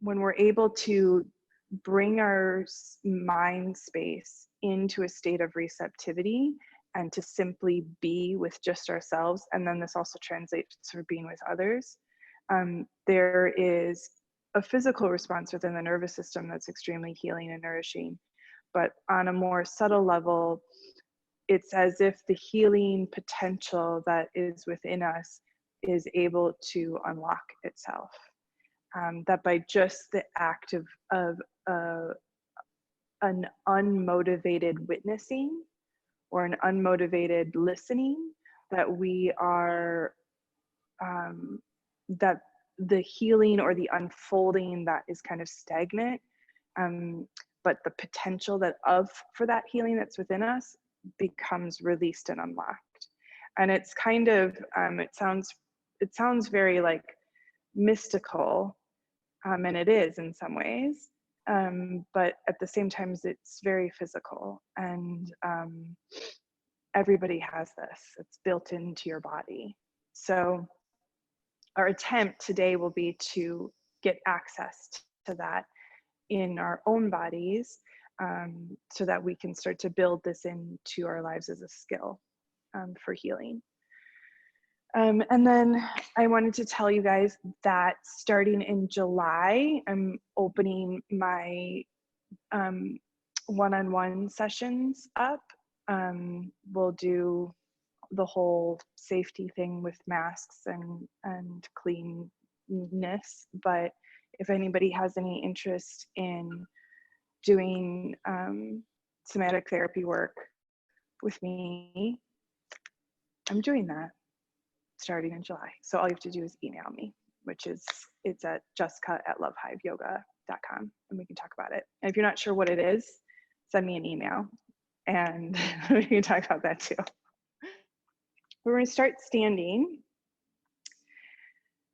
when we're able to bring our mind space into a state of receptivity and to simply be with just ourselves, and then this also translates for being with others, there is a physical response within the nervous system that's extremely healing and nourishing. But on a more subtle level, it's as if the healing potential that is within us is able to unlock itself. That by just the act of an unmotivated witnessing or an unmotivated listening, that we are, that the healing or the unfolding that is kind of stagnant, but the potential for that healing that's within us becomes released and unlocked. And it's kind of, it sounds very like mystical, and it is in some ways, but at the same time it's very physical, and everybody has this. It's built into your body. So our attempt today will be to get access to that in our own bodies, so that we can start to build this into our lives as a skill for healing. And then I wanted to tell you guys that starting in July, I'm opening my one-on-one sessions up. We'll do the whole safety thing with masks and cleanness, but if anybody has any interest in doing somatic therapy work with me, I'm doing that starting in July. So all you have to do is email me, it's at jessica@lovehiveyoga.com, and we can talk about it. And if you're not sure what it is, send me an email and we can talk about that too. We're going to start standing,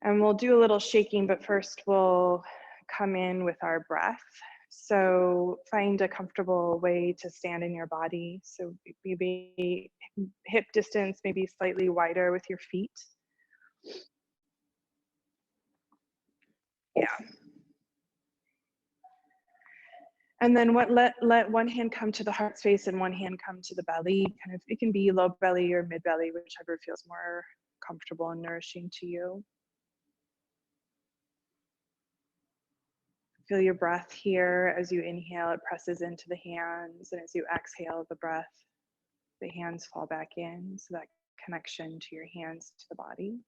and we'll do a little shaking, but first we'll come in with our breath. So find a comfortable way to stand in your body. So maybe hip distance, maybe slightly wider with your feet. Yeah. And then let one hand come to the heart space and one hand come to the belly. Kind of, it can be low belly or mid belly, whichever feels more comfortable and nourishing to you. Feel your breath here. As you inhale, it presses into the hands, and as you exhale the breath, the hands fall back in, so that connection to your hands to the body.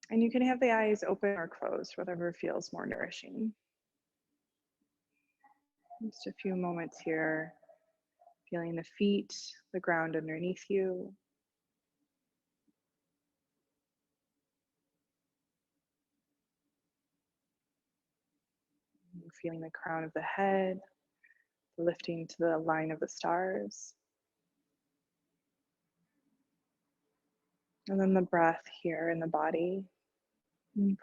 And you can have the eyes open or closed, whatever feels more nourishing. Just a few moments here, feeling the feet, the ground underneath you. Feeling the crown of the head, lifting to the line of the stars. And then the breath here in the body,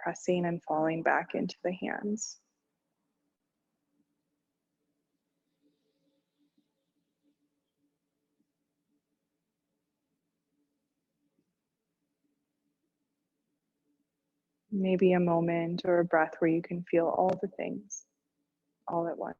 pressing and falling back into the hands. Maybe a moment or a breath where you can feel all the things all at once.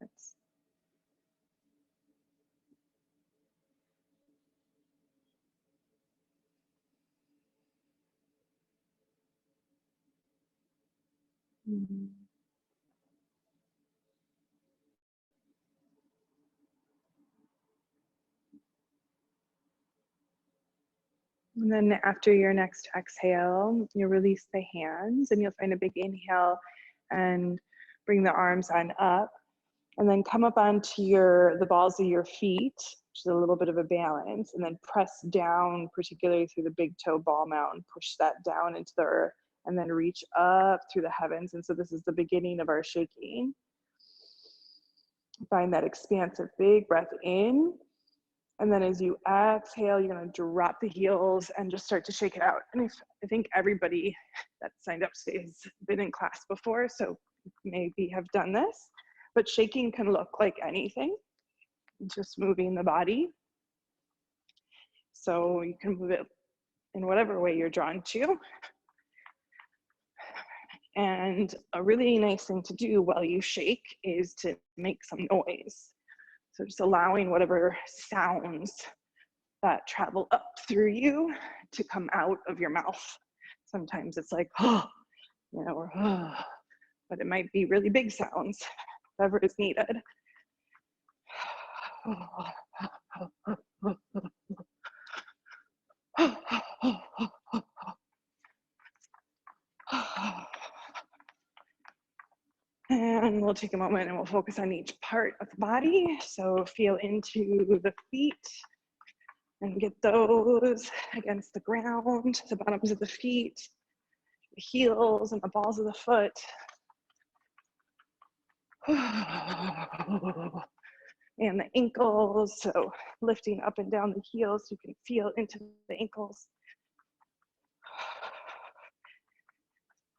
Mm-hmm. And then after your next exhale, you'll release the hands, and you'll find a big inhale and bring the arms on up, and then come up onto the balls of your feet, which is a little bit of a balance, and then press down, particularly through the big toe ball mound, push that down into the earth, and then reach up through the heavens. And so this is the beginning of our shaking. Find that expansive big breath in. And then as you exhale, you're going to drop the heels and just start to shake it out. And I think everybody that signed up today has been in class before, so maybe have done this. But shaking can look like anything, just moving the body. So you can move it in whatever way you're drawn to. And a really nice thing to do while you shake is to make some noise. So just allowing whatever sounds that travel up through you to come out of your mouth. Sometimes it's like, oh, you know, or oh, but it might be really big sounds, whatever is needed. And we'll take a moment and we'll focus on each part of the body. So feel into the feet and get those against the ground, the bottoms of the feet, the heels and the balls of the foot. And the ankles, so lifting up and down the heels, you can feel into the ankles.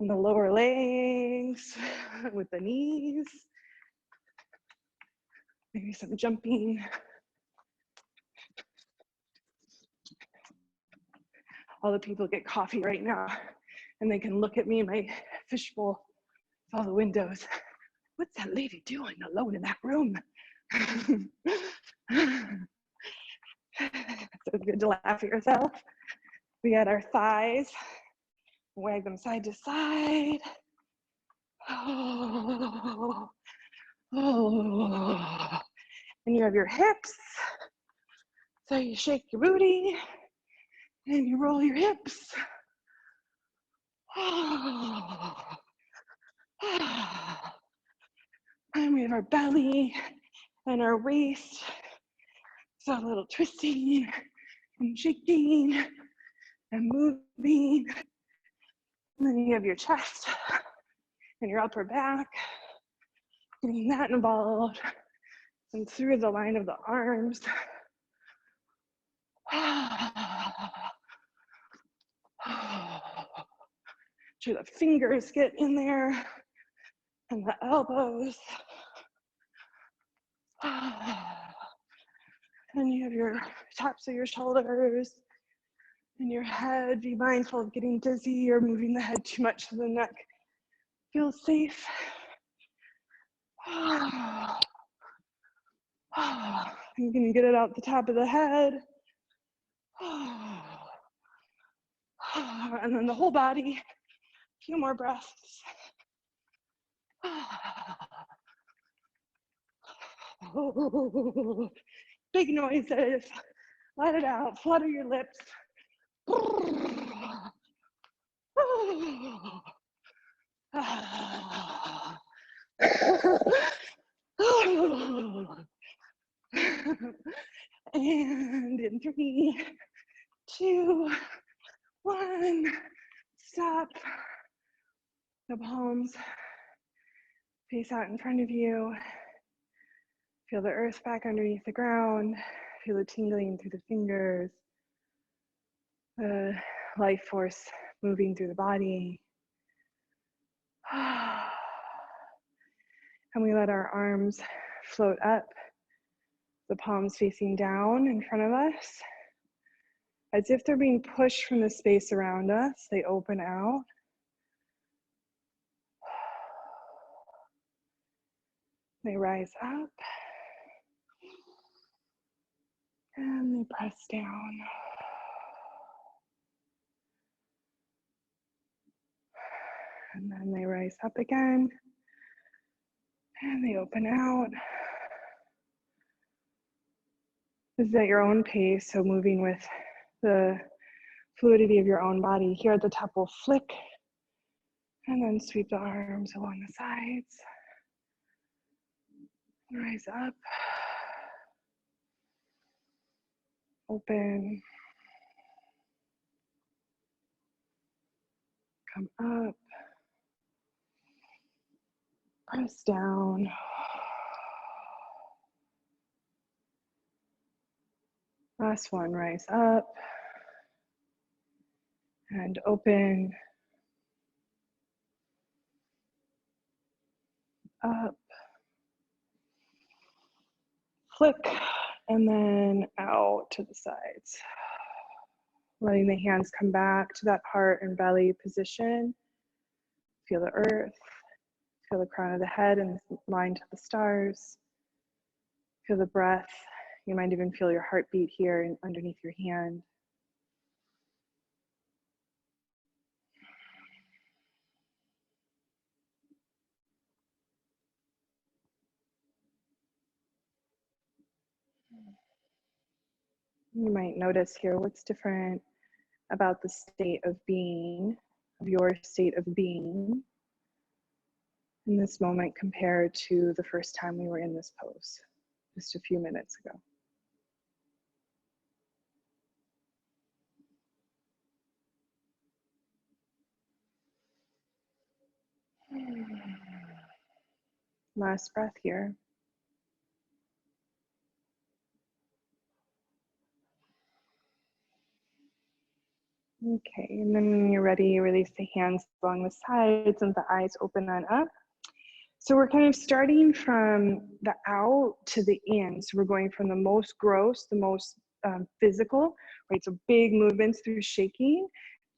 And the lower legs with the knees. Maybe some jumping. All the people get coffee right now and they can look at me in my fishbowl with all the windows. What's that lady doing alone in that room? So it's good to laugh at yourself. We got our thighs. Wag them side to side. Oh, oh. And you have your hips. So you shake your booty and you roll your hips. Oh. And we have our belly and our waist. So a little twisting and shaking and moving. And then you have your chest and your upper back, getting that involved, and through the line of the arms. Sure, the fingers get in there, and the elbows. And you have your tops of your shoulders and your head. Be mindful of getting dizzy or moving the head too much so the neck feels safe. You can get it out the top of the head. And then the whole body. A few more breaths. Big noises. Let it out. Flutter your lips. And in 3, 2, 1, stop. The palms face out in front of you. Feel the earth back underneath the ground. Feel the tingling through the fingers. The life force moving through the body. And we let our arms float up, the palms facing down in front of us. As if they're being pushed from the space around us, they open out. They rise up. And they press down. And then they rise up again. And they open out. This is at your own pace, so moving with the fluidity of your own body. Here at the top, we'll flick and then sweep the arms along the sides. Rise up. Open. Come up. Press down. Last one, rise up. And open. Up. Flick. And then out to the sides. Letting the hands come back to that heart and belly position. Feel the earth, feel the crown of the head and line to the stars. Feel the breath. You might even feel your heartbeat here and underneath your hand. You might notice here what's different about the state of being, of your state of being in this moment compared to the first time we were in this pose just a few minutes ago. Last breath here. Okay, and then when you're ready, release the hands along the sides and the eyes open on up. So we're kind of starting from the out to the in. So we're going from the most gross, the most physical, right? So big movements through shaking,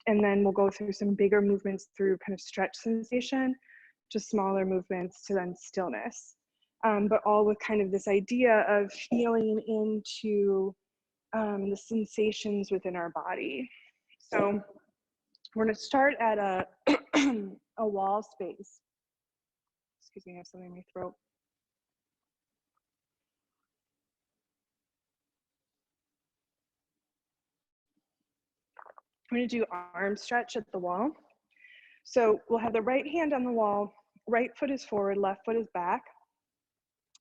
and then we'll go through some bigger movements through kind of stretch sensation, to smaller movements to then stillness. But all with kind of this idea of feeling into the sensations within our body. So we're going to start at a wall space. Excuse me, I have something in my throat. I'm going to do arm stretch at the wall. So we'll have the right hand on the wall, right foot is forward, left foot is back.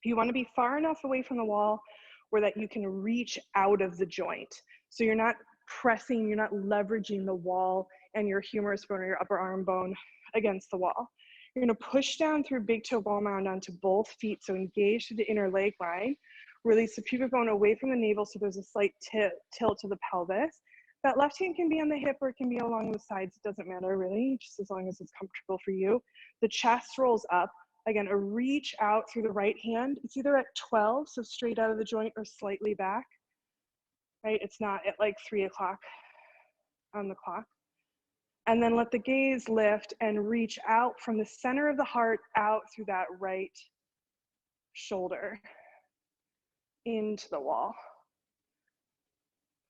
You want to be far enough away from the wall where that you can reach out of the joint. So you're not pressing, you're not leveraging the wall and your humerus bone or your upper arm bone against the wall. You're going to push down through big toe ball mound onto both feet. So engage through the inner leg line. Release the pubic bone away from the navel so there's a slight tilt to the pelvis. That left hand can be on the hip or it can be along the sides. It doesn't matter really, just as long as it's comfortable for you. The chest rolls up. Again, a reach out through the right hand. It's either at 12, so straight out of the joint, or slightly back, right? It's not at like 3 o'clock on the clock. And then let the gaze lift and reach out from the center of the heart out through that right shoulder into the wall.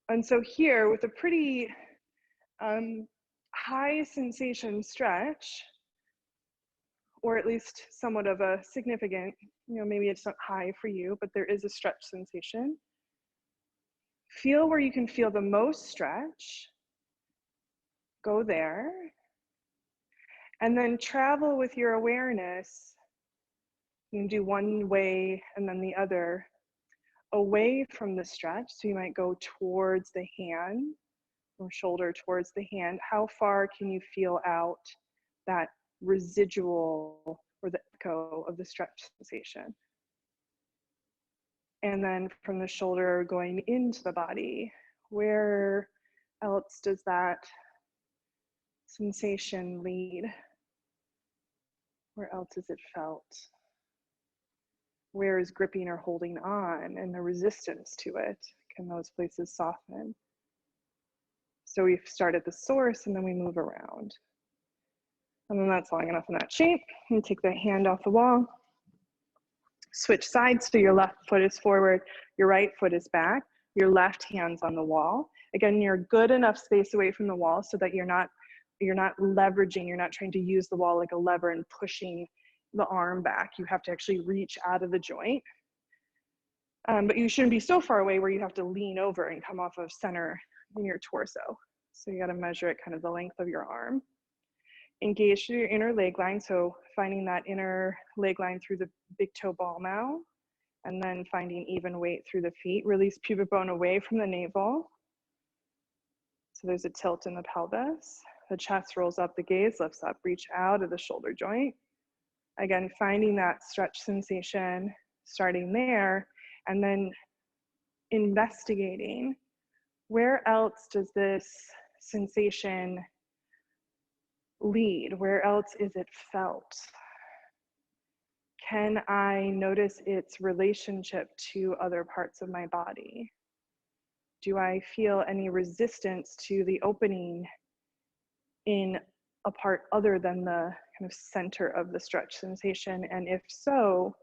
And so here, with a pretty high sensation stretch, or at least somewhat of a significant, maybe it's not high for you, but there is a stretch sensation. Feel where you can feel the most stretch. Go there. And then travel with your awareness. You can do one way and then the other, away from the stretch. So you might go towards the hand or shoulder towards the hand. How far can you feel out that residual or the echo of the stretch sensation? And then from the shoulder going into the body, where else does that sensation lead? Where else is it felt? Where is gripping or holding on and the resistance to it? Can those places soften? So we start at the source and then we move around. And then that's long enough in that shape. And take the hand off the wall. Switch sides, so your left foot is forward, your right foot is back, your left hand's on the wall. Again, you're good enough space away from the wall so that you're not leveraging, you're not trying to use the wall like a lever and pushing the arm back. You have to actually reach out of the joint. But you shouldn't be so far away where you have to lean over and come off of center in your torso. So you got to measure it kind of the length of your arm. Engage through your inner leg line, so finding that inner leg line through the big toe ball mound, and then finding even weight through the feet. Release pubic bone away from the navel. So there's a tilt in the pelvis. The chest rolls up, the gaze lifts up, reach out of the shoulder joint. Again, finding that stretch sensation, starting there, and then investigating where else does this sensation lead? Where else is it felt? Can I notice its relationship to other parts of my body? Do I feel any resistance to the opening in a part other than the kind of center of the stretch sensation? And if so,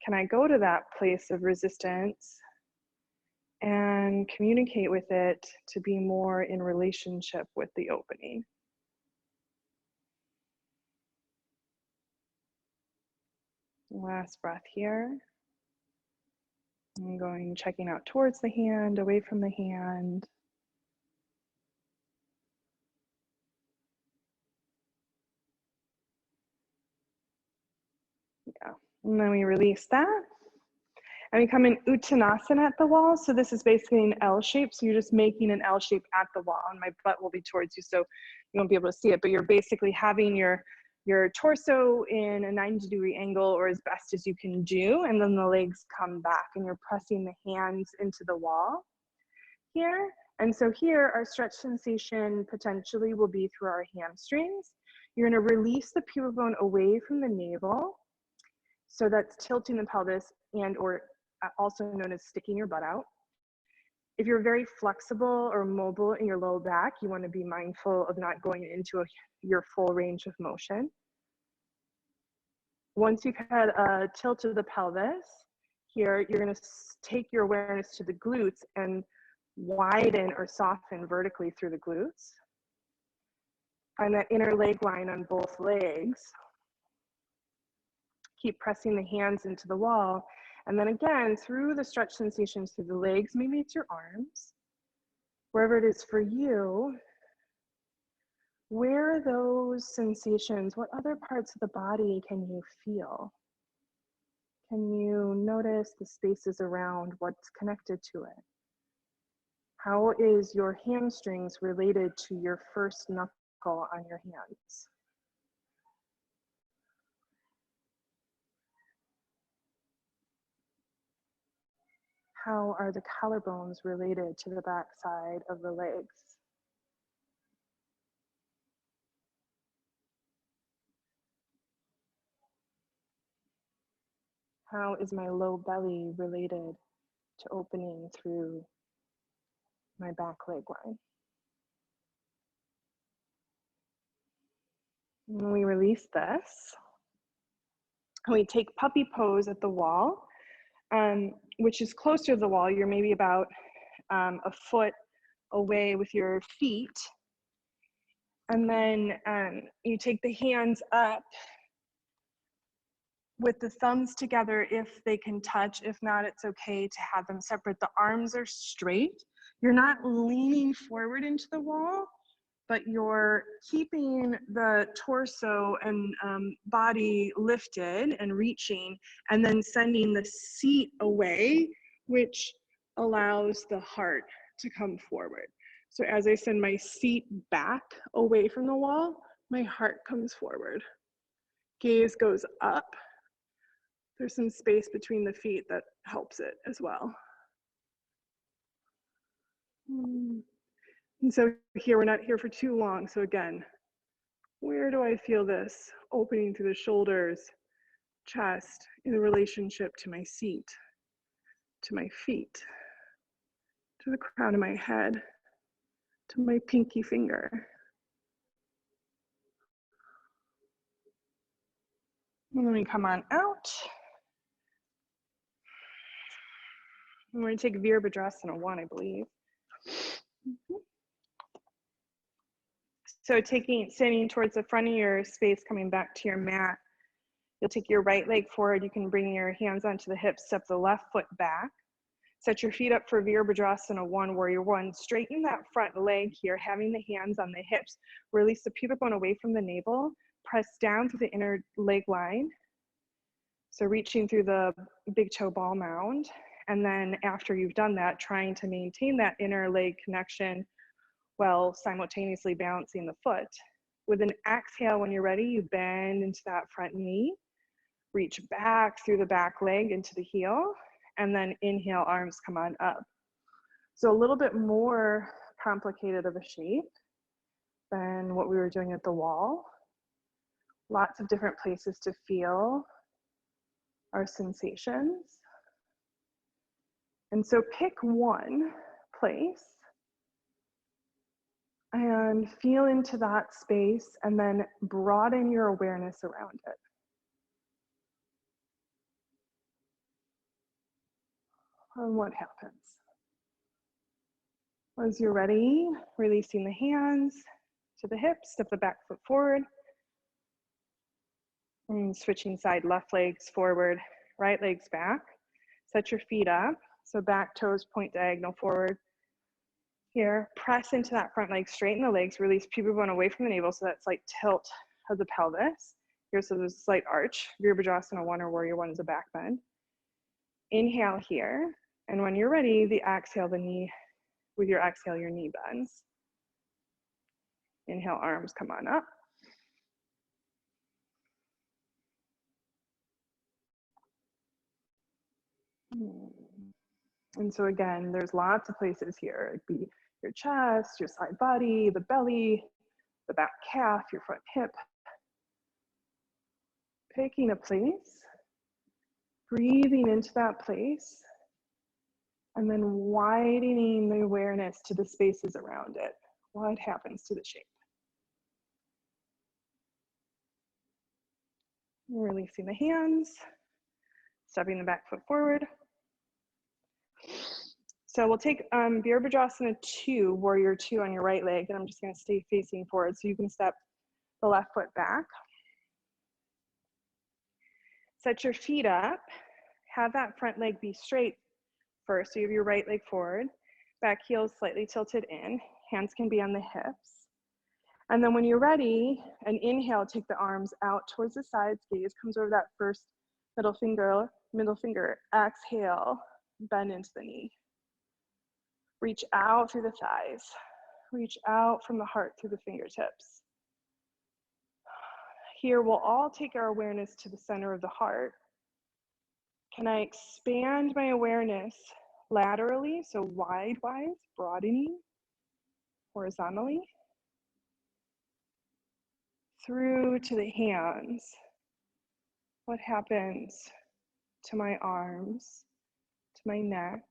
can I go to that place of resistance and communicate with it to be more in relationship with the opening? Last breath here. I'm going, checking out towards the hand, away from the hand. Yeah, and then we release that. And we come in Uttanasana at the wall. So this is basically an L shape. So you're just making an L shape at the wall, and my butt will be towards you, so you won't be able to see it, but you're basically having your torso in a 90-degree angle, or as best as you can do, and then the legs come back, and you're pressing the hands into the wall here. And so here, our stretch sensation potentially will be through our hamstrings. You're going to release the pubic bone away from the navel. So that's tilting the pelvis, and or also known as sticking your butt out. If you're very flexible or mobile in your low back, you want to be mindful of not going into your full range of motion. Once you've had a tilt of the pelvis, here you're going to take your awareness to the glutes and widen or soften vertically through the glutes. Find that inner leg line on both legs. Keep pressing the hands into the wall. And then again, through the stretch sensations through the legs, maybe it's your arms, wherever it is for you, where are those sensations? What other parts of the body can you feel? Can you notice the spaces around what's connected to it? How is your hamstrings related to your first knuckle on your hands? How are the collarbones related to the back side of the legs? How is my low belly related to opening through my back leg line? And we release this. And we take puppy pose at the wall, which is closer to the wall. You're maybe about a foot away with your feet. And then you take the hands up with the thumbs together if they can touch. If not, it's okay to have them separate. The arms are straight. You're not leaning forward into the wall, but you're keeping the torso and body lifted and reaching, and then sending the seat away, which allows the heart to come forward. So as I send my seat back away from the wall, my heart comes forward. Gaze goes up. There's some space between the feet that helps it as well. And so here, we're not here for too long. So again, where do I feel this opening through the shoulders, chest, in relationship to my seat, to my feet, to the crown of my head, to my pinky finger? And then we come on out. And we're going to take Virabhadrasana 1, I believe. So standing towards the front of your space, coming back to your mat, you'll take your right leg forward. You can bring your hands onto the hips, step the left foot back. Set your feet up for Virabhadrasana 1, warrior 1. Straighten that front leg here, having the hands on the hips. Release the pubic bone away from the navel. Press down through the inner leg line. So reaching through the big toe ball mound. And then after you've done that, trying to maintain that inner leg connection while simultaneously balancing the foot. With an exhale, when you're ready, you bend into that front knee. Reach back through the back leg into the heel. And then inhale, arms come on up. So a little bit more complicated of a shape than what we were doing at the wall. Lots of different places to feel our sensations. And so pick one place And feel into that space and then broaden your awareness around it. And what happens? As you're ready, releasing the hands to the hips, step the back foot forward. And switching side, left legs forward, right legs back. Set your feet up. So back toes point diagonal forward. Here, press into that front leg, straighten the legs, release pubic bone away from the navel, so that slight tilt of the pelvis. Here, so there's a slight arch. Virabhadrasana 1 or Warrior 1 is a back bend. Inhale here, and when you're ready, the exhale, the knee, with your exhale, your knee bends. Inhale, arms come on up. And so again, there's lots of places here. It'd be your chest, your side body, the belly, the back calf, your front hip. Picking a place, breathing into that place, and then widening the awareness to the spaces around it. What happens to the shape? Releasing the hands, stepping the back foot forward. So we'll take Virabhadrasana 2, Warrior 2 on your right leg, and I'm just going to stay facing forward so you can step the left foot back. Set your feet up, have that front leg be straight first, so you have your right leg forward, back heel slightly tilted in, hands can be on the hips. And then when you're ready, an inhale, take the arms out towards the sides, gaze comes over that first middle finger, exhale, bend into the knee. Reach out through the thighs, reach out from the heart through the fingertips. Here we'll all take our awareness to the center of the heart. Can I expand my awareness laterally, so wide, broadening, horizontally, through to the hands? What happens to my arms, to my neck,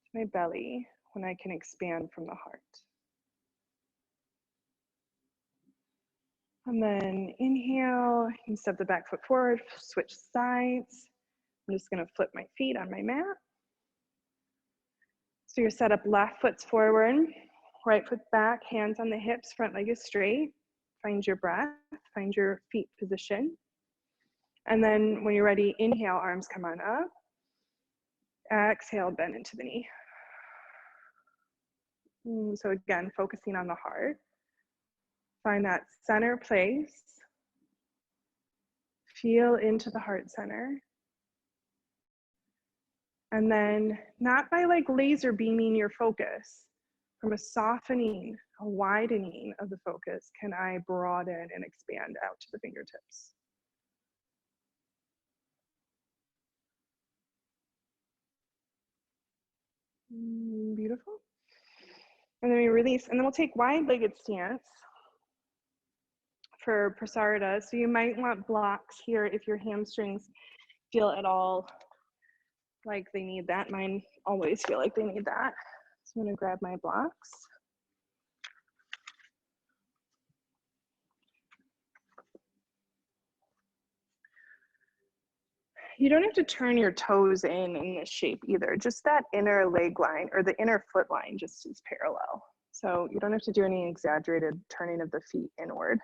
to my belly when I can expand from the heart? And then inhale, and step the back foot forward, switch sides. I'm just gonna flip my feet on my mat. So you're set up, left foot's forward, right foot back, hands on the hips, front leg is straight. Find your breath, find your feet position. And then when you're ready, inhale, arms come on up. Exhale, bend into the knee. So again, focusing on the heart. Find that center place. Feel into the heart center. And then not by like laser beaming your focus, from a softening, a widening of the focus, can I broaden and expand out to the fingertips. Beautiful. And then we release, and then we'll take wide-legged stance for Prasarada. So you might want blocks here if your hamstrings feel at all like they need that. Mine always feel like they need that. So I'm gonna grab my blocks. You don't have to turn your toes in this shape either. Just that inner leg line or the inner foot line just is parallel. So you don't have to do any exaggerated turning of the feet inward.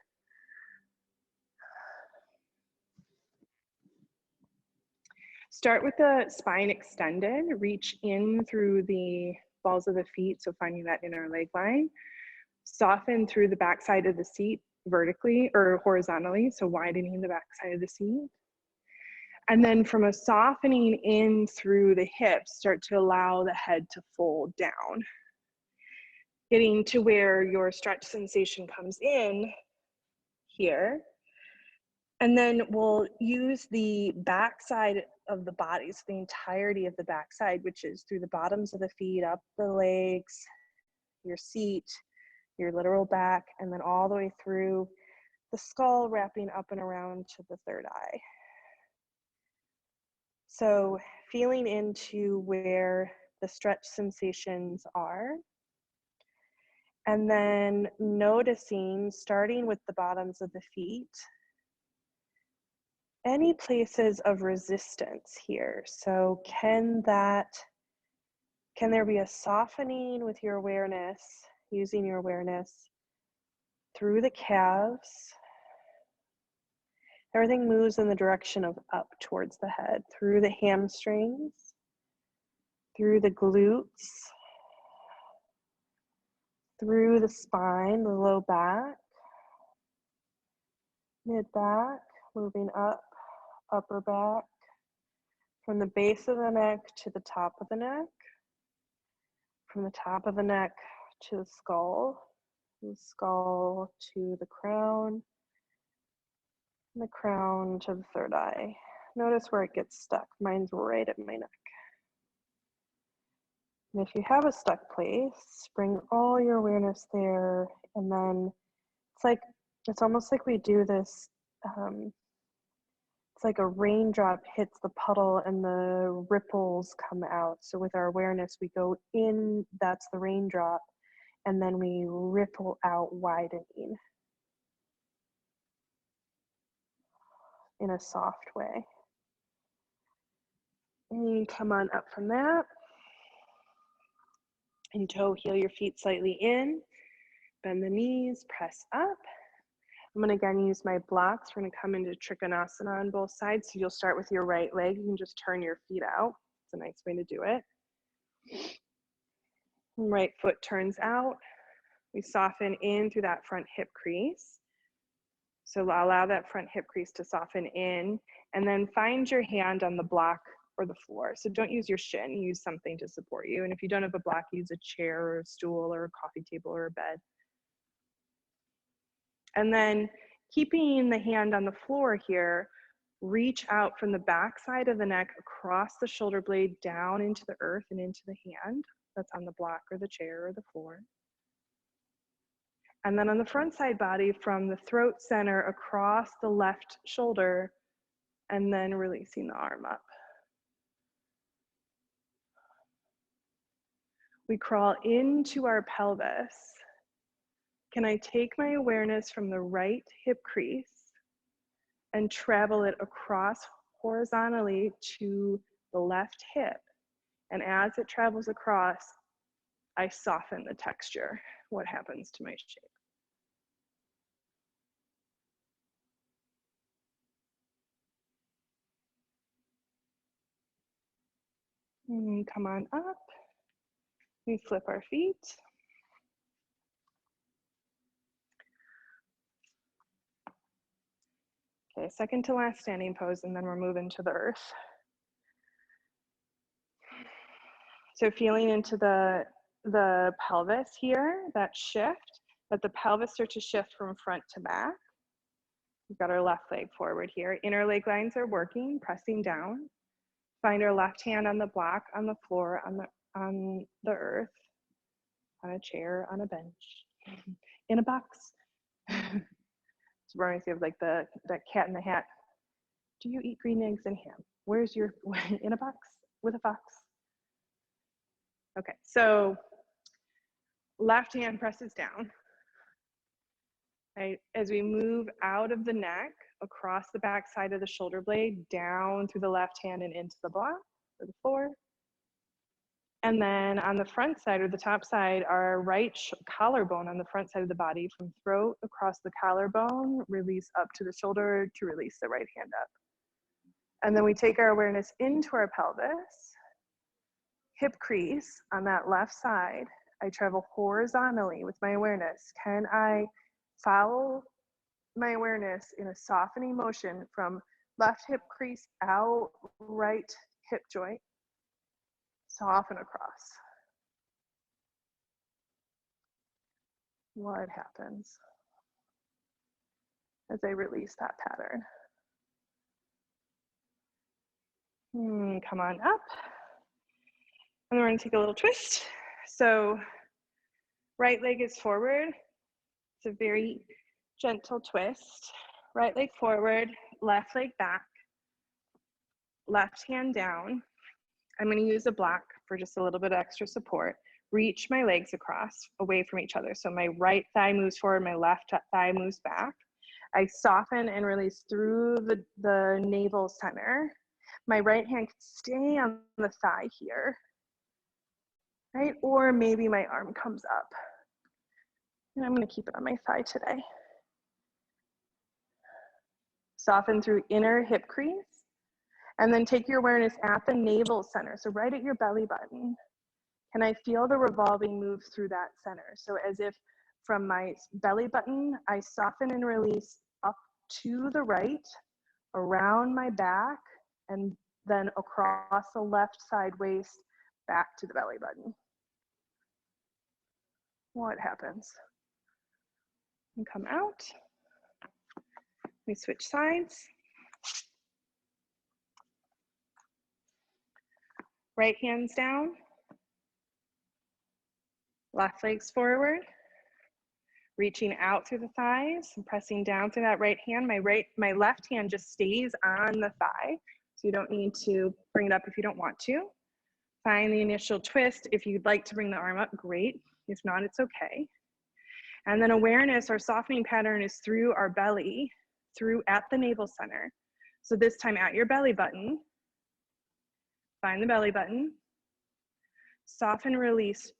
Start with the spine extended, reach in through the balls of the feet, so finding that inner leg line. Soften through the back side of the seat vertically or horizontally, so widening the back side of the seat. And then from a softening in through the hips, start to allow the head to fold down. Getting to where your stretch sensation comes in here. And then we'll use the back side of the body, so the entirety of the back side, which is through the bottoms of the feet, up the legs, your seat, your literal back, and then all the way through the skull, wrapping up and around to the third eye. So feeling into where the stretch sensations are. And then noticing, starting with the bottoms of the feet, any places of resistance here. So can there be a softening with your awareness, using your awareness through the calves? Everything moves in the direction of up towards the head, through the hamstrings, through the glutes, through the spine, the low back, mid back, moving up, upper back, from the base of the neck to the top of the neck, from the top of the neck to the skull to the crown, and the crown to the third eye. Notice where it gets stuck. Mine's right at my neck. And if you have a stuck place, bring all your awareness there, and then it's almost like we do this, it's like a raindrop hits the puddle and the ripples come out. So with our awareness, we go in, that's the raindrop, and then we ripple out, widening in a soft way. And come on up from that. And toe heel your feet slightly in, bend the knees, press up. I'm going to again use my blocks. We're going to come into Trigonosana on both sides. So you'll start with your right leg. You can just turn your feet out. It's a nice way to do it. Right foot turns out. We soften in through that front hip crease. So allow that front hip crease to soften in, and then find your hand on the block or the floor. So don't use your shin, use something to support you. And if you don't have a block, use a chair or a stool or a coffee table or a bed. And then keeping the hand on the floor here, reach out from the back side of the neck across the shoulder blade down into the earth and into the hand that's on the block or the chair or the floor. And then on the front side body, from the throat center across the left shoulder, and then releasing the arm up. We crawl into our pelvis. Can I take my awareness from the right hip crease and travel it across horizontally to the left hip? And as it travels across, I soften the texture. What happens to my shape? And come on up. We flip our feet. Okay, second to last standing pose, and then we're moving to the earth. So feeling into the pelvis here, that shift, that the pelvis starts to shift from front to back. We've got our left leg forward here. Inner leg lines are working, pressing down. Find our left hand on the block, on the floor, on the earth, on a chair, on a bench, in a box. It's reminds me of like that Cat in the Hat. Do you eat green eggs and ham? Where's your, in a box with a fox? Okay, so left hand presses down. Right, as we move out of the neck, across the back side of the shoulder blade, down through the left hand and into the block or the floor. And then on the front side or the top side, our right collarbone on the front side of the body, from throat across the collarbone, release up to the shoulder to release the right hand up. And then we take our awareness into our pelvis, hip crease on that left side. I travel horizontally with my awareness. Can I follow my awareness in a softening motion from left hip crease out, right hip joint, soften across? What happens as I release that pattern? Come on up. And then we're gonna take a little twist. So right leg is forward. It's a very gentle twist. Right leg forward, left leg back, left hand down. I'm going to use a block for just a little bit of extra support. reach my legs across away from each other. So my right thigh moves forward, my left thigh moves back. I soften and release through the navel center. My right hand can stay on the thigh here, right? Or maybe my arm comes up. And I'm going to keep it on my thigh today. Soften through inner hip crease. And then take your awareness at the navel center. So right at your belly button. Can I feel the revolving move through that center? So as if from my belly button, I soften and release up to the right, around my back, and then across the left side waist, back to the belly button. What happens? And come out. We switch sides. Right hand's down. Left leg's forward. Reaching out through the thighs and pressing down through that right hand. My left hand just stays on the thigh. So you don't need to bring it up if you don't want to. Find the initial twist. If you'd like to bring the arm up, great. If not, it's okay. And then awareness, our softening pattern is through our belly, through at the navel center. So this time at your belly button, find the belly button, soften, release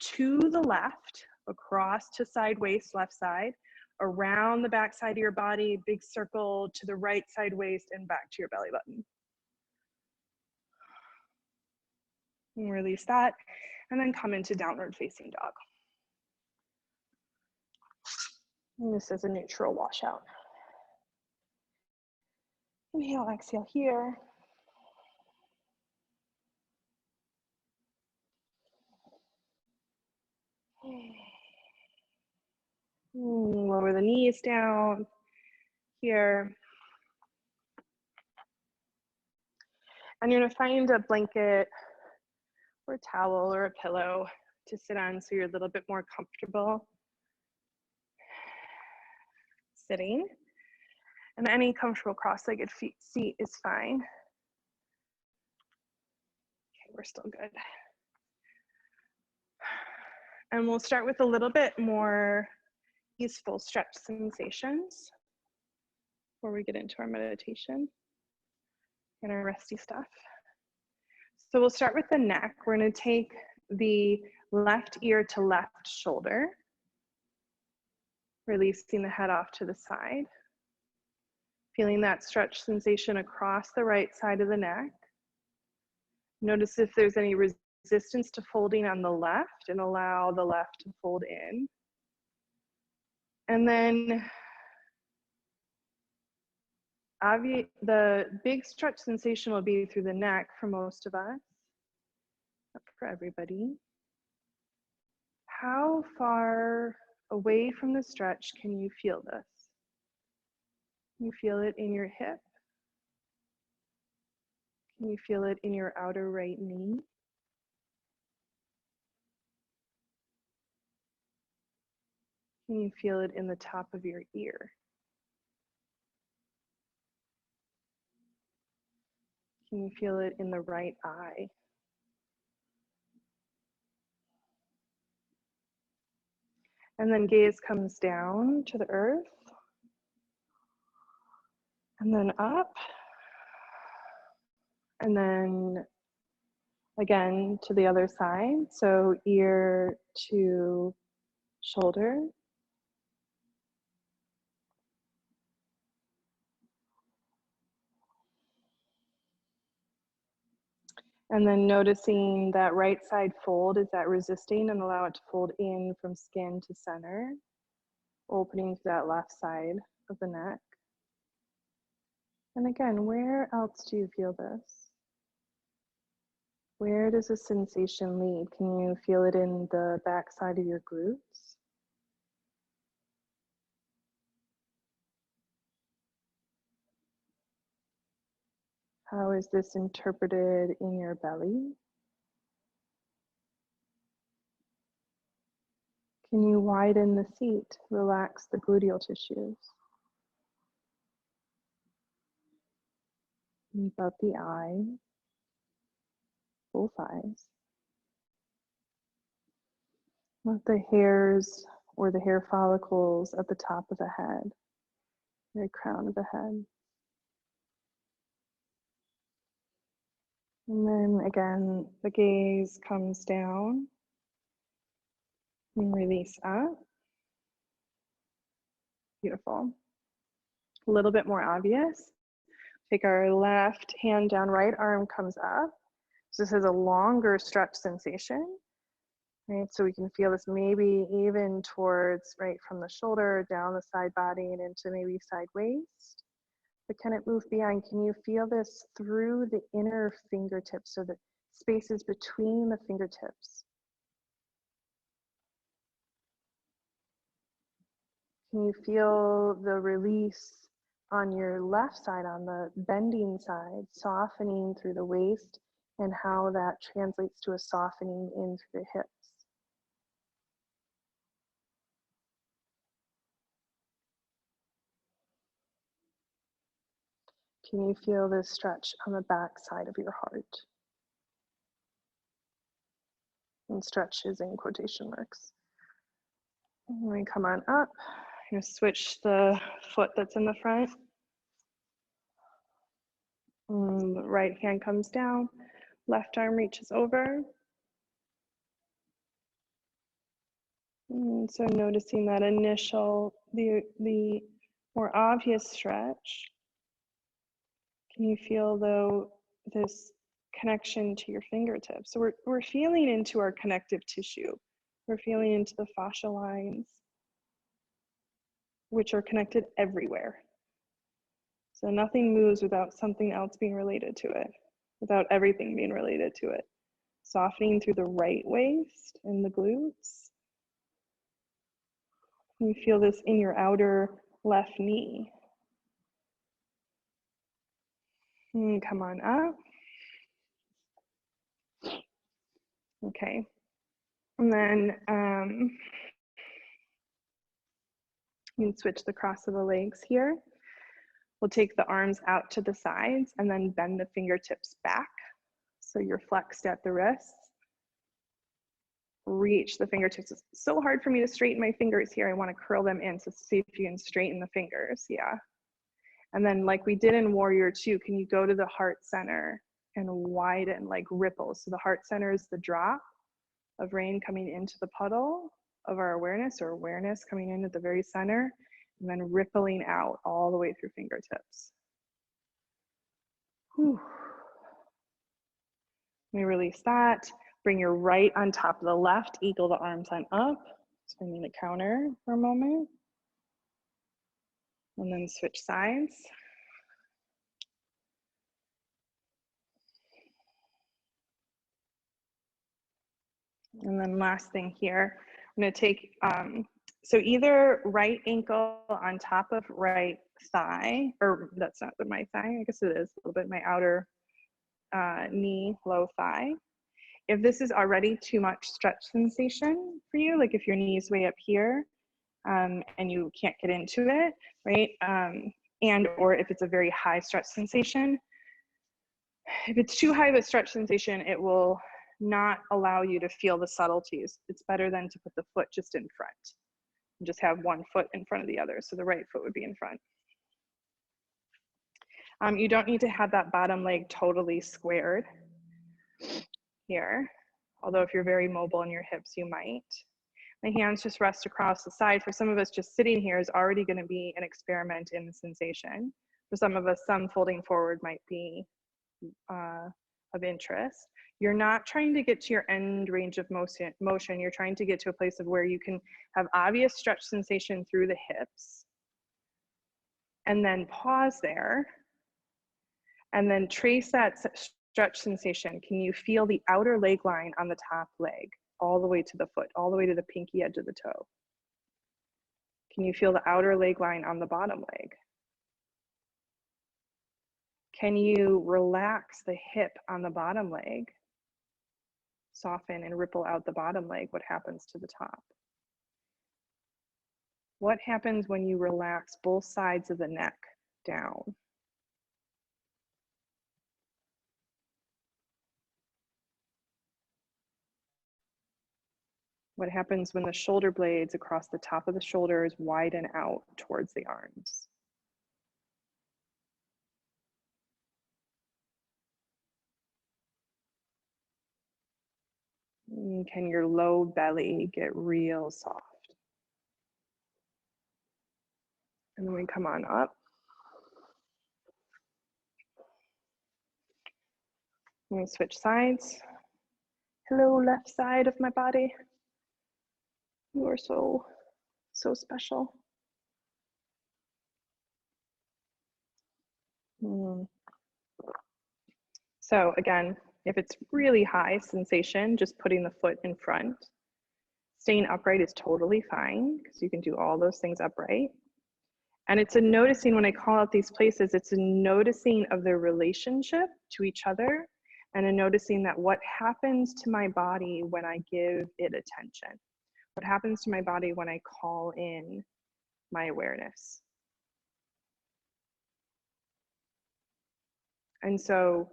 to the left, across to side waist, left side, around the back side of your body, big circle to the right side waist and back to your belly button. And release that, and then come into downward facing dog. And this is a neutral washout. Inhale, exhale here. Lower the knees down here. And you're gonna find a blanket or a towel or a pillow to sit on so you're a little bit more comfortable sitting. And any comfortable cross-legged seat is fine. Okay, we're still good. And we'll start with a little bit more easeful stretch sensations before we get into our meditation and our resty stuff. So we'll start with the neck. We're going to take the left ear to left shoulder, releasing the head off to the side. Feeling that stretch sensation across the right side of the neck. Notice if there's any resistance to folding on the left, and allow the left to fold in. And then the big stretch sensation will be through the neck for most of us, not for everybody. How far away from the stretch can you feel this? Can you feel it in your hip? Can you feel it in your outer right knee? Can you feel it in the top of your ear? Can you feel it in the right eye? And then gaze comes down to the earth. And then up. And then again to the other side. So ear to shoulder. And then noticing that right side fold, is that resisting, and allow it to fold in from skin to center, opening to that left side of the neck. And again, where else do you feel this? Where does the sensation lead? Can you feel it in the back side of your glutes? How is this interpreted in your belly? Can you widen the seat, relax the gluteal tissues? Above the eye, both eyes. Let the hairs or the hair follicles at the top of the head, very crown of the head. And then again, the gaze comes down and release up. Beautiful. A little bit more obvious. Take our left hand down, right arm comes up. So this is a longer stretch sensation, right? So we can feel this maybe even towards, right, from the shoulder, down the side body and into maybe side waist. But can it move beyond? Can you feel this through the inner fingertips, so the spaces between the fingertips? Can you feel the release on your left side, on the bending side, softening through the waist, and how that translates to a softening in through the hips? Can you feel this stretch on the back side of your heart? And stretch is in quotation marks. And then come on up. I'm going to switch the foot that's in the front. The right hand comes down, left arm reaches over. And so noticing that initial, the more obvious stretch. Can you feel though this connection to your fingertips? So we're feeling into our connective tissue. We're feeling into the fascia lines, which are connected everywhere. So nothing moves without something else being related to it, without everything being related to it. Softening through the right waist and the glutes. You feel this in your outer left knee. And come on up. Okay. And then you can switch the cross of the legs here. We'll take the arms out to the sides and then bend the fingertips back. So you're flexed at the wrists. Reach the fingertips. It's so hard for me to straighten my fingers here. I want to curl them in. So see if you can straighten the fingers. Yeah. And then like we did in Warrior 2, can you go to the heart center and widen, like ripples? So the heart center is the drop of rain coming into the puddle of our awareness, or awareness coming in at the very center, and then rippling out all the way through fingertips. Whew. Let me release that. Bring your right on top of the left, eagle the arms on up. Swinging the counter for a moment. And then switch sides. And then last thing here, I'm going to take, so either right ankle on top of right thigh, or that's not my thigh, I guess it is a little bit my outer knee, low thigh. If this is already too much stretch sensation for you, like if your knee is way up here and you can't get into it, right? And or if it's a very high stretch sensation, if it's too high of a stretch sensation, it will not allow you to feel the subtleties. It's better than to put the foot just in front. And just have one foot in front of the other. So the right foot would be in front. You don't need to have that bottom leg totally squared here. Although if you're very mobile in your hips, you might. The hands just rest across the side. For some of us, just sitting here is already going to be an experiment in the sensation. For some of us, some folding forward might be of interest. You're not trying to get to your end range of motion. You're trying to get to a place of where you can have obvious stretch sensation through the hips, and then pause there, and then trace that stretch sensation. Can you feel the outer leg line on the top leg all the way to the foot, all the way to the pinky edge of the toe? Can you feel the outer leg line on the bottom leg? Can you relax the hip on the bottom leg? Soften and ripple out the bottom leg. What happens to the top? What happens when you relax both sides of the neck down? What happens when the shoulder blades across the top of the shoulders widen out towards the arms? And can your low belly get real soft? And then we come on up. I'm going to switch sides. Hello, left side of my body. You are so special. So again, if it's really high sensation, just putting the foot in front. Staying upright is totally fine because you can do all those things upright. And it's a noticing, when I call out these places, it's a noticing of their relationship to each other, and a noticing that what happens to my body when I give it attention. What happens to my body when I call in my awareness. And so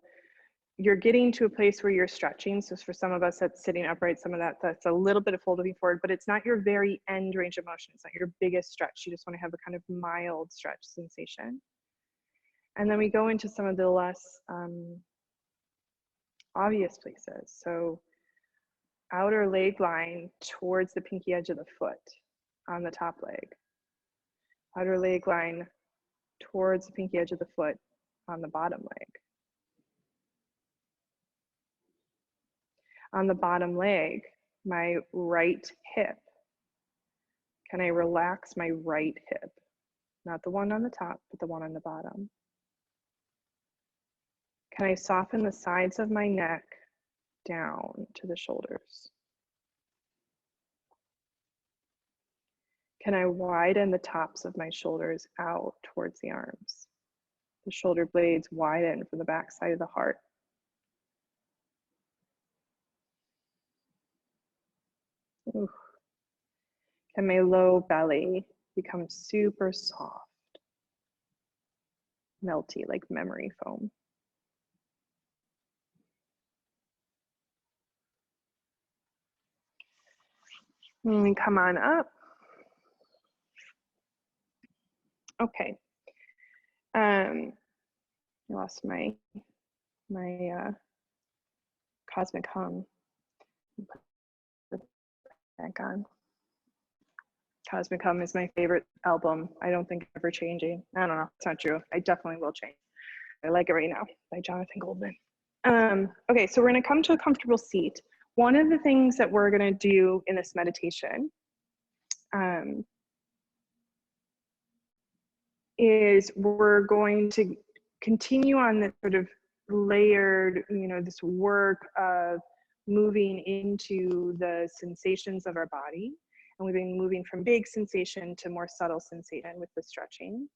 you're getting to a place where you're stretching. So for some of us that's sitting upright, some of that's a little bit of folding forward, but it's not your very end range of motion. It's not your biggest stretch. You just want to have a kind of mild stretch sensation. And then we go into some of the less obvious places. So outer leg line towards the pinky edge of the foot on the top leg. Outer leg line towards the pinky edge of the foot on the bottom leg. On the bottom leg, my right hip. Can I relax my right hip? Not the one on the top, but the one on the bottom. Can I soften the sides of my neck down to the shoulders? Can I widen the tops of my shoulders out towards the arms? The shoulder blades widen from the back side of the heart. Ooh. Can my low belly become super soft, melty like memory foam? And we come on up. Okay. I lost my cosmic hum. Put it back on. Cosmic Hum is my favorite album. I don't think ever changing. I don't know. It's not true. I definitely will change. I like it right now by Jonathan Goldman. Okay, so we're going to come to a comfortable seat. One of the things that we're going to do in this meditation is we're going to continue on this sort of layered, this work of moving into the sensations of our body. And we've been moving from big sensation to more subtle sensation with the stretching.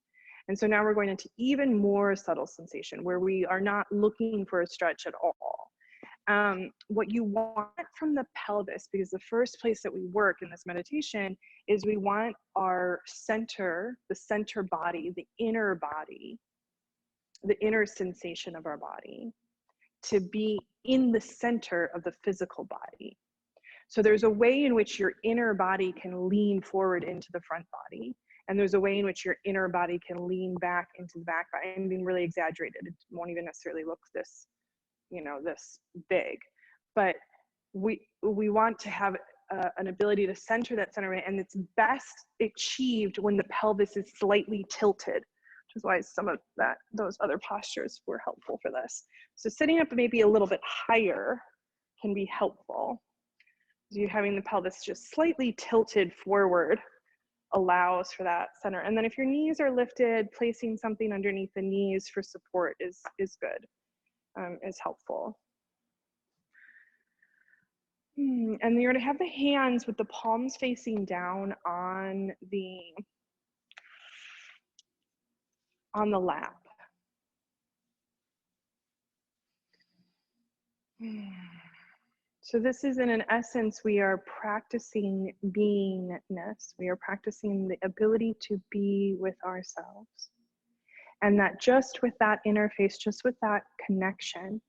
And so now we're going into even more subtle sensation where we are not looking for a stretch at all. What you want from the pelvis, because the first place that we work in this meditation is we want our center, the center body, the inner sensation of our body to be in the center of the physical body. So there's a way in which your inner body can lean forward into the front body. And there's a way in which your inner body can lean back into the back body. I'm being really exaggerated. It won't even necessarily look this, this big. But we want to have an ability to center that center, and it's best achieved when the pelvis is slightly tilted, which is why some of those other postures were helpful for this. So sitting up maybe a little bit higher can be helpful. You having the pelvis just slightly tilted forward allows for that center. And then if your knees are lifted, placing something underneath the knees for support is good, is helpful. And then you're going to have the hands with the palms facing down on the lap. So this is, in essence, we are practicing beingness. We are practicing the ability to be with ourselves. And that just with that interface, just with that connection,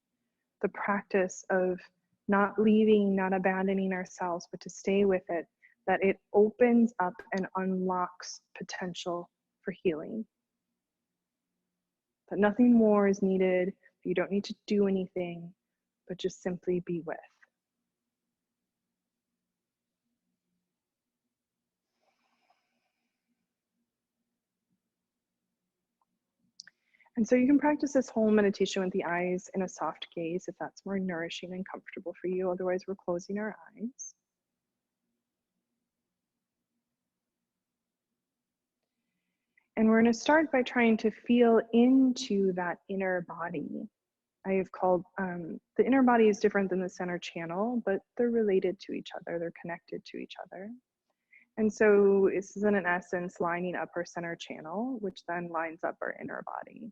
the practice of not leaving, not abandoning ourselves, but to stay with it, that it opens up and unlocks potential for healing. That nothing more is needed. You don't need to do anything, but just simply be with. And so you can practice this whole meditation with the eyes in a soft gaze if that's more nourishing and comfortable for you. Otherwise, we're closing our eyes. And we're going to start by trying to feel into that inner body. I have called the inner body is different than the center channel, but they're related to each other. They're connected to each other. And so this is in essence lining up our center channel, which then lines up our inner body.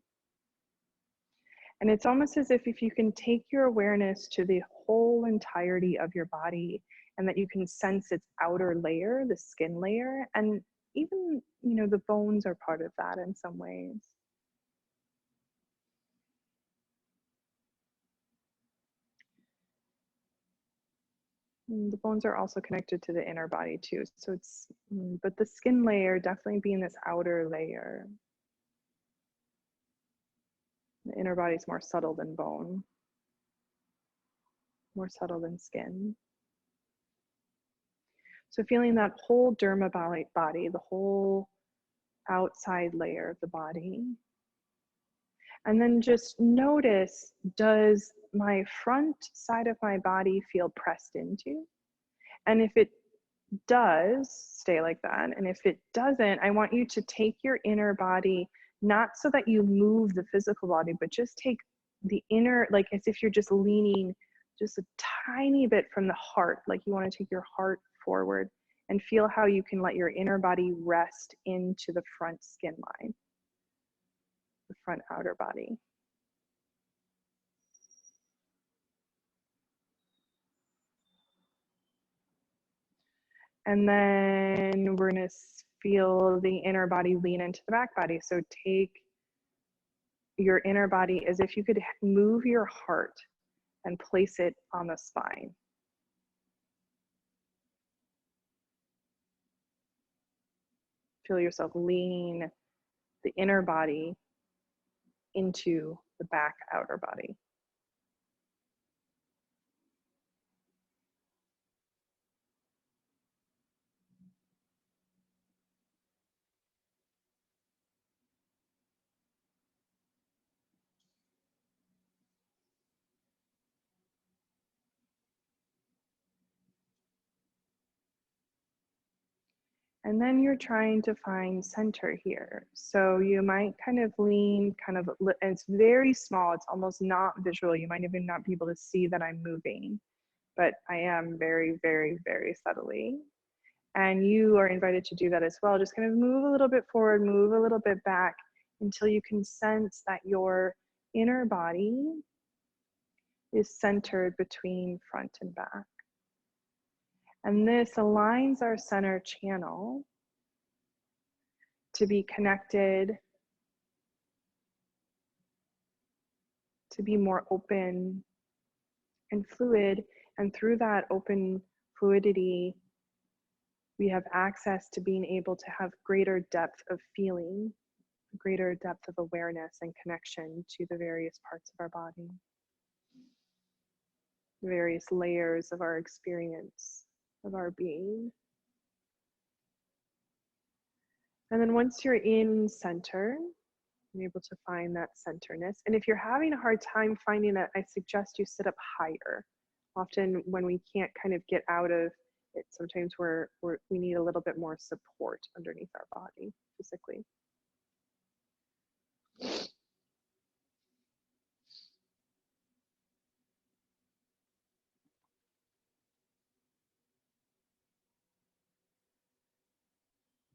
And it's almost as if you can take your awareness to the whole entirety of your body, and that you can sense its outer layer, the skin layer, and even, the bones are part of that in some ways. And the bones are also connected to the inner body too. So but the skin layer definitely being this outer layer. The inner body is more subtle than bone, more subtle than skin. So feeling that whole derma body, the whole outside layer of the body. And then just notice, does my front side of my body feel pressed into? And if it does, stay like that. And if it doesn't, I want you to take your inner body, not so that you move the physical body, but just take the inner, like as if you're just leaning just a tiny bit from the heart, like you want to take your heart forward, and feel how you can let your inner body rest into the front skin line, the front outer body. And then we're going to feel the inner body lean into the back body. So take your inner body as if you could move your heart and place it on the spine. Feel yourself leaning the inner body into the back outer body. And then you're trying to find center here. So you might kind of lean, and it's very small. It's almost not visual. You might even not be able to see that I'm moving, but I am very, very, very subtly. And you are invited to do that as well. Just kind of move a little bit forward, move a little bit back until you can sense that your inner body is centered between front and back. And this aligns our center channel to be connected, to be more open and fluid. And through that open fluidity, we have access to being able to have greater depth of feeling, greater depth of awareness and connection to the various parts of our body, the various layers of our experience, of our being. And then once you're in center, you're able to find that centerness. And if you're having a hard time finding it, I suggest you sit up higher. Often when we can't kind of get out of it, sometimes we need a little bit more support underneath our body physically.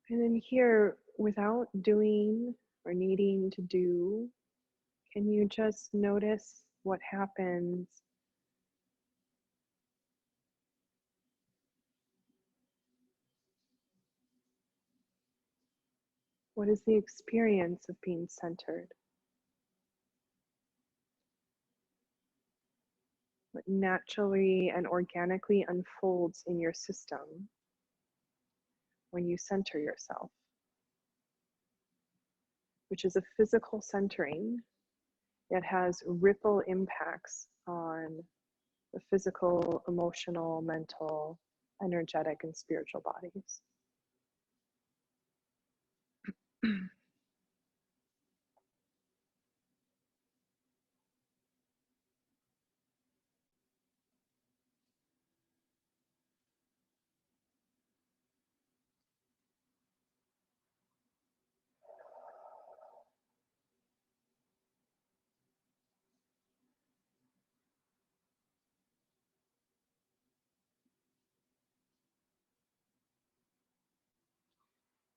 And then here, without doing or needing to do, can you just notice what happens what is the experience of being centered? What naturally and organically unfolds in your system when you center yourself, which is a physical centering. It has ripple impacts on the physical, emotional, mental, energetic, and spiritual bodies.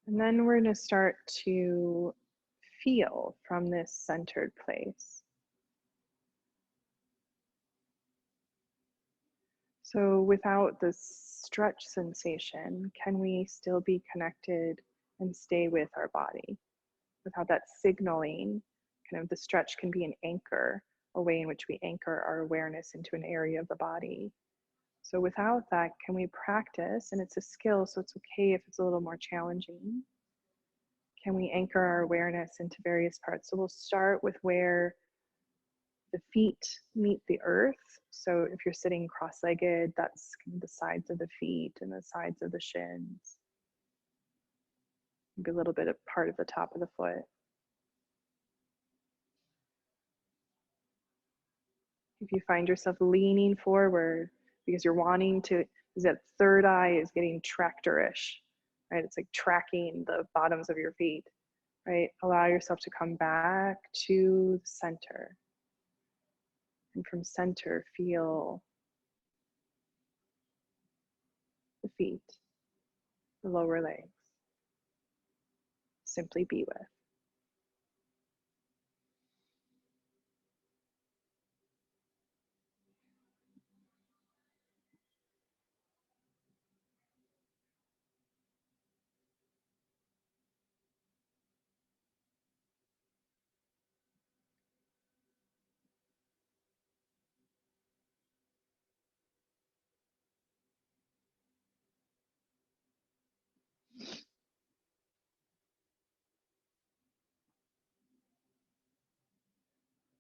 And then we're going to start to feel from this centered place. So without the stretch sensation, can we still be connected and stay with our body? Without that signaling, kind of the stretch can be an anchor, a way in which we anchor our awareness into an area of the body. So without that, can we practice? And it's a skill, so it's okay if it's a little more challenging. Can we anchor our awareness into various parts? So we'll start with where the feet meet the earth. So if you're sitting cross-legged, that's the sides of the feet and the sides of the shins. Maybe a little bit of part of the top of the foot. If you find yourself leaning forward because you're wanting to, is that third eye is getting tractor-ish, right? It's like tracking the bottoms of your feet, right? Allow yourself to come back to the center. And from center, feel the feet, the lower legs. Simply be with.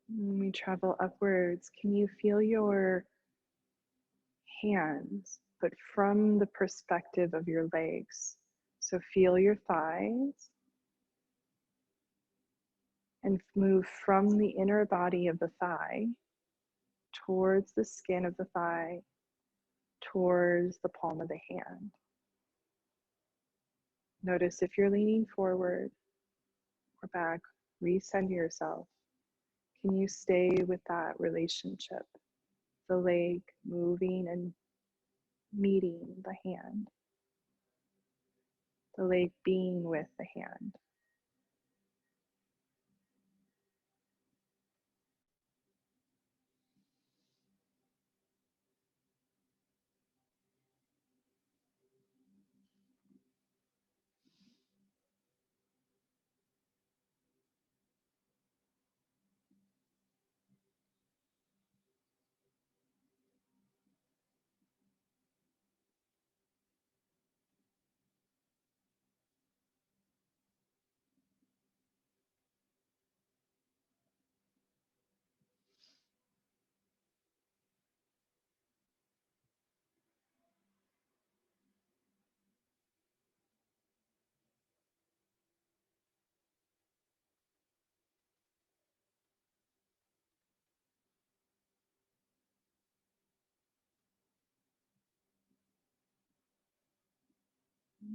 When we travel upwards, can you feel your hands, but from the perspective of your legs? So feel your thighs and move from the inner body of the thigh towards the skin of the thigh, towards the palm of the hand. Notice if you're leaning forward or back, recenter yourself. Can you stay with that relationship? The leg moving and meeting the hand. The leg being with the hand.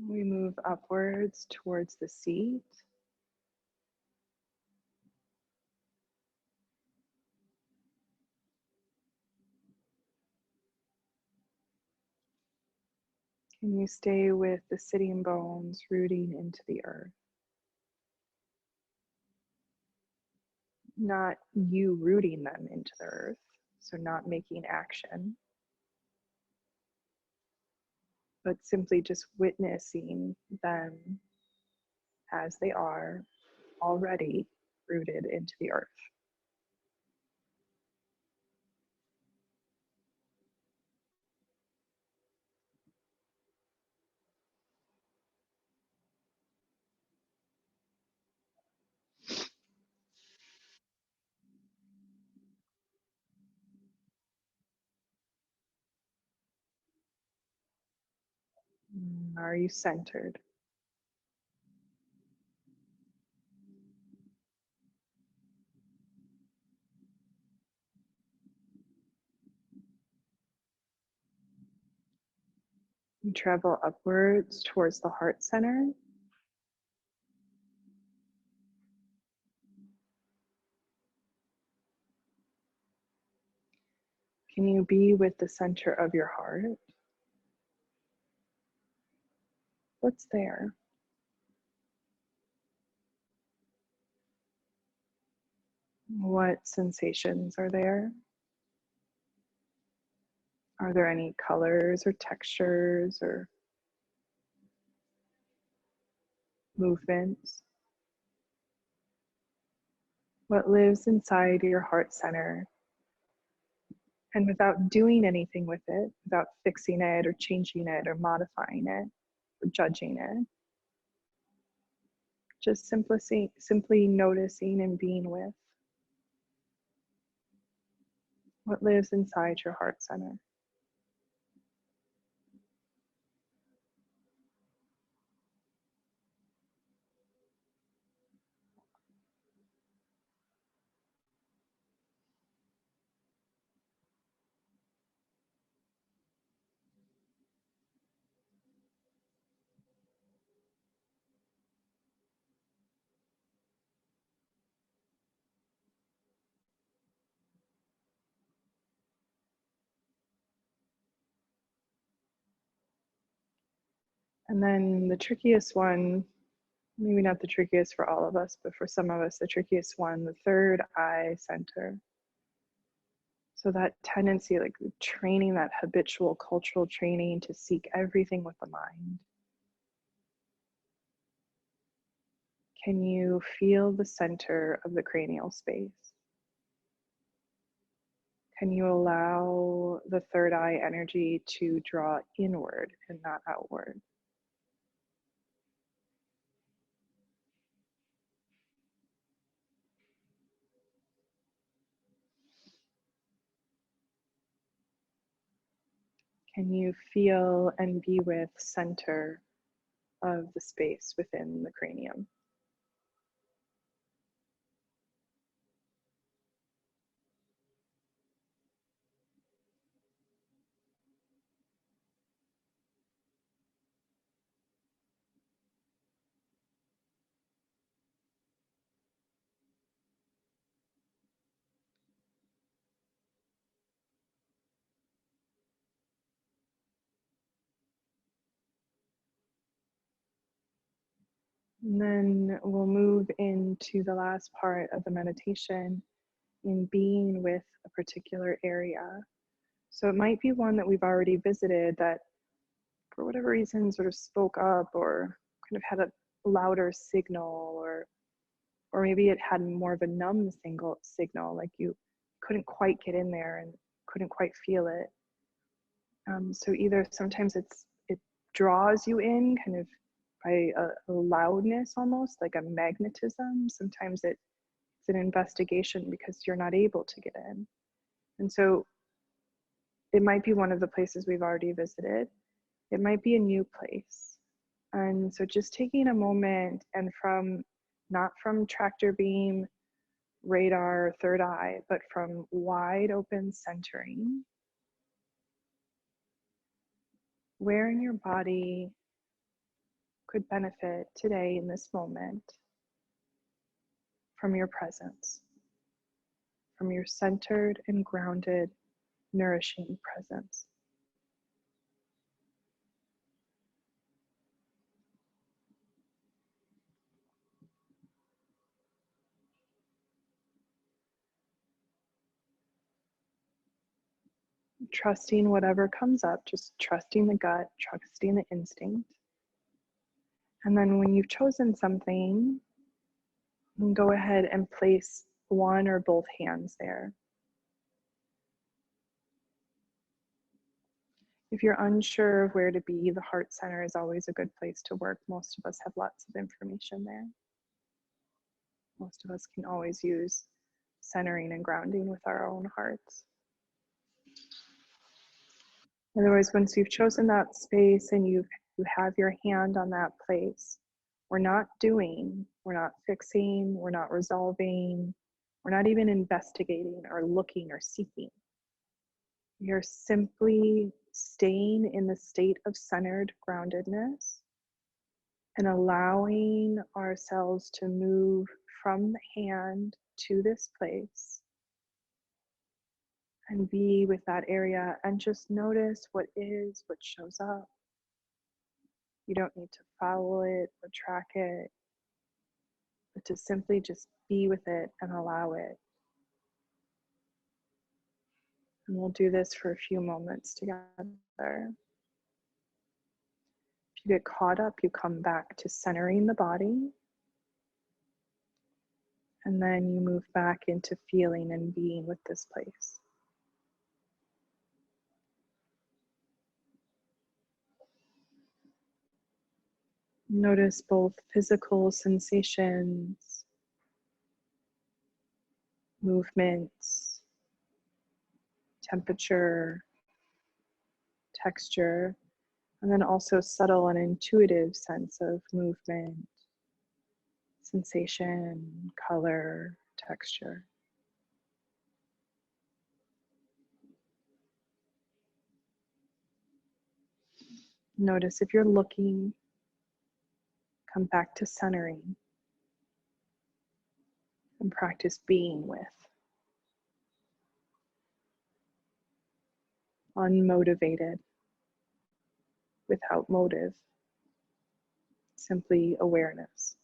We move upwards towards the seat. Can you stay with the sitting bones rooting into the earth? Not you rooting them into the earth, so not making action, but simply just witnessing them as they are already rooted into the earth. Are you centered? You travel upwards towards the heart center. Can you be with the center of your heart? What's there? What sensations are there? Are there any colors or textures or movements? What lives inside your heart center? And without doing anything with it, without fixing it or changing it or modifying it or judging it, just simply noticing and being with what lives inside your heart center. And then the trickiest one, maybe not the trickiest for all of us, but for some of us, the trickiest one, the third eye center. So that tendency, like training, that habitual cultural training to seek everything with the mind. Can you feel the center of the cranial space? Can you allow the third eye energy to draw inward and not outward? Can you feel and be with center of the space within the cranium? And then we'll move into the last part of the meditation in being with a particular area. So it might be one that we've already visited that for whatever reason sort of spoke up or kind of had a louder signal, or maybe it had more of a numb signal, like you couldn't quite get in there and couldn't quite feel it. So either sometimes it draws you in kind of by a loudness, almost like a magnetism. Sometimes it's an investigation because you're not able to get in. And so it might be one of the places we've already visited. It might be a new place. And so just taking a moment and not from tractor beam, radar, third eye, but from wide open centering, where in your body could benefit today in this moment from your presence, from your centered and grounded, nourishing presence. Trusting whatever comes up, just trusting the gut, trusting the instinct. And then when you've chosen something, go ahead and place one or both hands there. If you're unsure of where to be, the heart center is always a good place to work. Most of us have lots of information there. Most of us can always use centering and grounding with our own hearts. Otherwise, once you've chosen that space and you've You have your hand on that place. We're not doing, we're not fixing, we're not resolving, we're not even investigating or looking or seeking. You're simply staying in the state of centered groundedness and allowing ourselves to move from the hand to this place and be with that area and just notice what is, what shows up. You don't need to follow it or track it, but to simply just be with it and allow it. And we'll do this for a few moments together. If you get caught up, you come back to centering the body. And then you move back into feeling and being with this place. Notice both physical sensations, movements, temperature, texture, and then also subtle and intuitive sense of movement, sensation, color, texture. Notice if you're looking, come back to centering and practice being with. Unmotivated, without motive, simply awareness.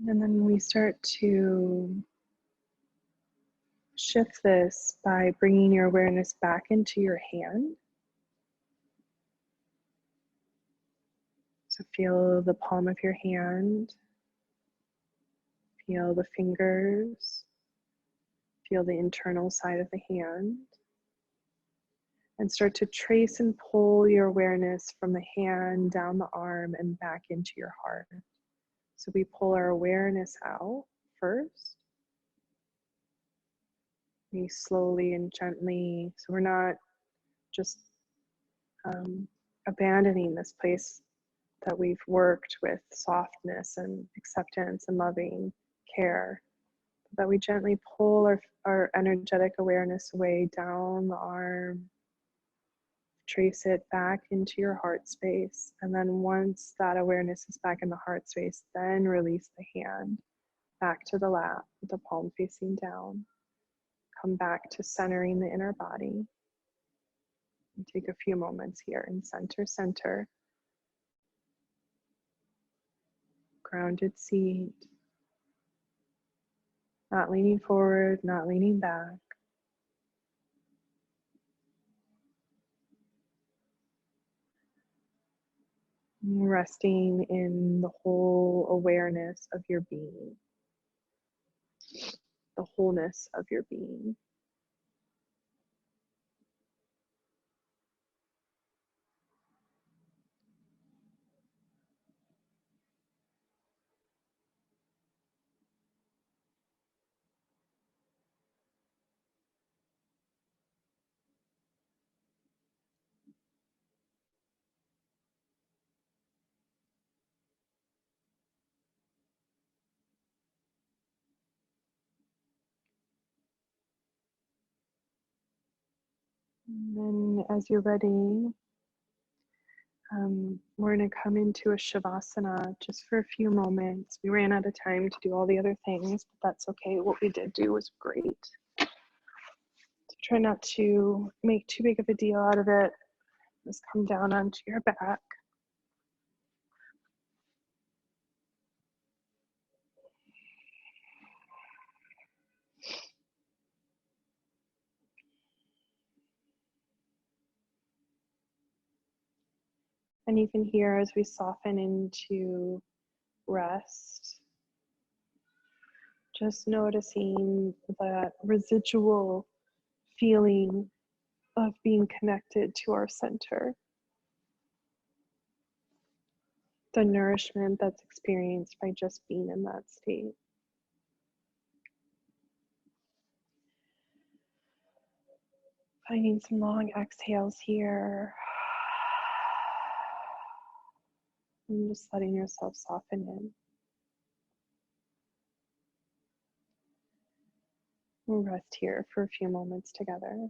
And then we start to shift this by bringing your awareness back into your hand. So feel the palm of your hand, feel the fingers, feel the internal side of the hand, and start to trace and pull your awareness from the hand down the arm and back into your heart. So we pull our awareness out first. We slowly and gently, so we're not just abandoning this place that we've worked with softness and acceptance and loving care, that we gently pull our energetic awareness away down the arm, trace it back into your heart space, and then once that awareness is back in the heart space, then release the hand back to the lap with the palm facing down. Come back to centering the inner body. And take a few moments here in center. Grounded seat. Not leaning forward, not leaning back. Resting in the whole awareness of your being. The wholeness of your being. And then as you're ready, we're going to come into a Shavasana just for a few moments. We ran out of time to do all the other things, but that's okay. What we did do was great. So try not to make too big of a deal out of it. Just come down onto your back. And you can hear as we soften into rest, just noticing that residual feeling of being connected to our center, the nourishment that's experienced by just being in that state. Finding some long exhales here. And just letting yourself soften in. We'll rest here for a few moments together.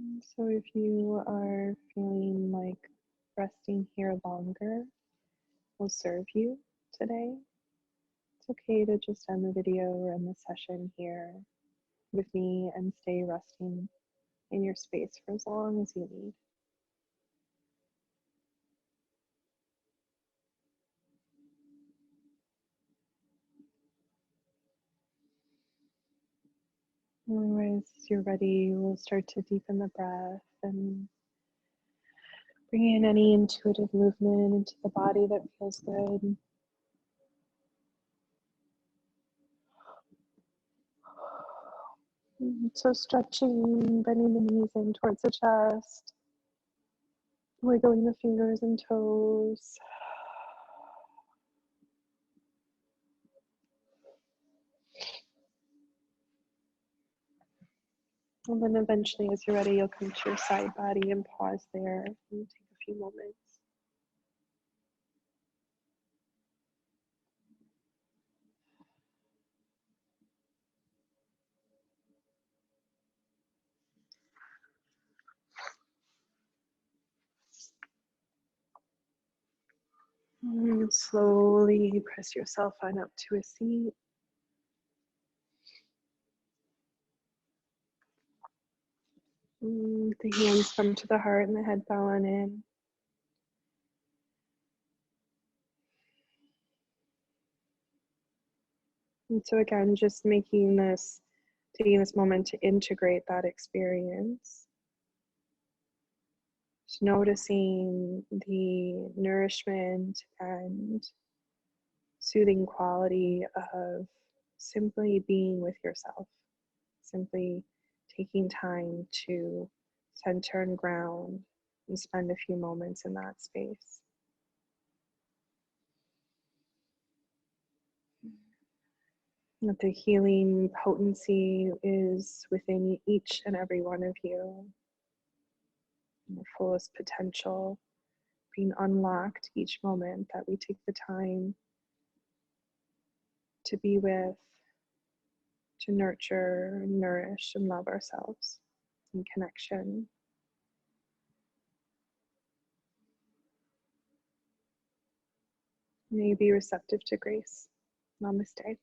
So if you are feeling like resting here longer will serve you today, it's okay to just end the video or end the session here with me and stay resting in your space for as long as you need. Otherwise, as you're ready, we'll start to deepen the breath and bring in any intuitive movement into the body that feels good. So stretching, bending the knees in towards the chest, wiggling the fingers and toes. And then eventually, as you're ready, you'll come to your side body and pause there and take a few moments. And slowly press yourself on up to a seat. The hands come to the heart and the head bow on in. And so again, just taking this moment to integrate that experience. Just noticing the nourishment and soothing quality of simply being with yourself, simply taking time to center and ground and spend a few moments in that space. That the healing potency is within each and every one of you, and the fullest potential being unlocked each moment that we take the time to be with, to nurture, nourish, and love ourselves in connection. May you be receptive to grace. Namaste.